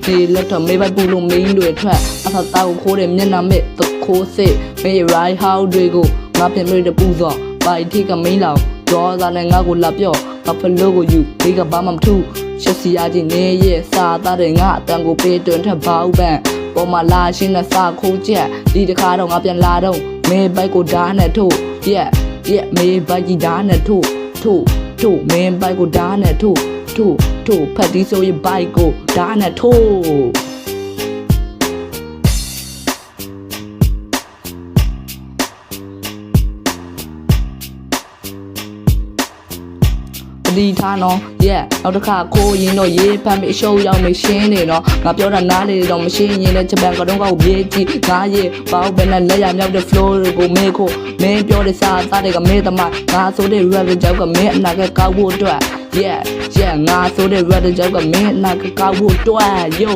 ဒီလက်ထမေးပိုက်ပူလို့မင်းတွေထွက်အဖတာကိုခိုးတယ်မျက်နှာမဲ့သခိုးစစ်မေး right how တွေကိုငါပြင်ပြတဲ့ပူစောဘာအထိကမင်းလောင်ဒေါ်သားနဲ့ငါကိုလာပြော့ဘဖလိုကိုယူဒီကဘာမှမထူးရှက်စီအားချင်းနေရဲ့စာသားတဲ့ငါအတန်ကိုပေးတွင်ထပ်ပေါက်ပန်ပေါ်မှာလာရှင်းတဲ့စာခိုးချက်ဒီတခါတော့ငါပြန်လာတော့မေးပိုက်ကိုဓာတ်နဲ့ထို့ရက်မေးပိုက်ကြီးဓာတ်နဲ့ထို့မင်းပိုက်ကိုဓာတ်နဲ့ထို့ဖတ်ဒီဆိုရင်ဘိုက်ကိုဓာတ်နဲ့ထို့ဒီထားနော်နောက်တစ်ခါခိုးရင်တော့ရေးဖမ်းပြီးအရှုံးရောက်မရှင်းနေတော့ငါပြောတာနားလေတော့မရှင်းရင်လည်းဂျပန်ကတော့ကောက်ပြေးကြည့်ငါရေးပေါက်ပဲနဲ့လက်ရမြောက်တဲ့ flow တွေကိုမင်းခိုးမင်းပြောတဲ့စာသားတွေကမင်းသမားငါဆိုတဲ့ rap ကြောက်ကမင်းအနာကကောက်ဖို့အတွက် ငါဆိုတဲ့ rap ကြောက်ကမင်းအနာကကောက်ဖို့အတွက် yo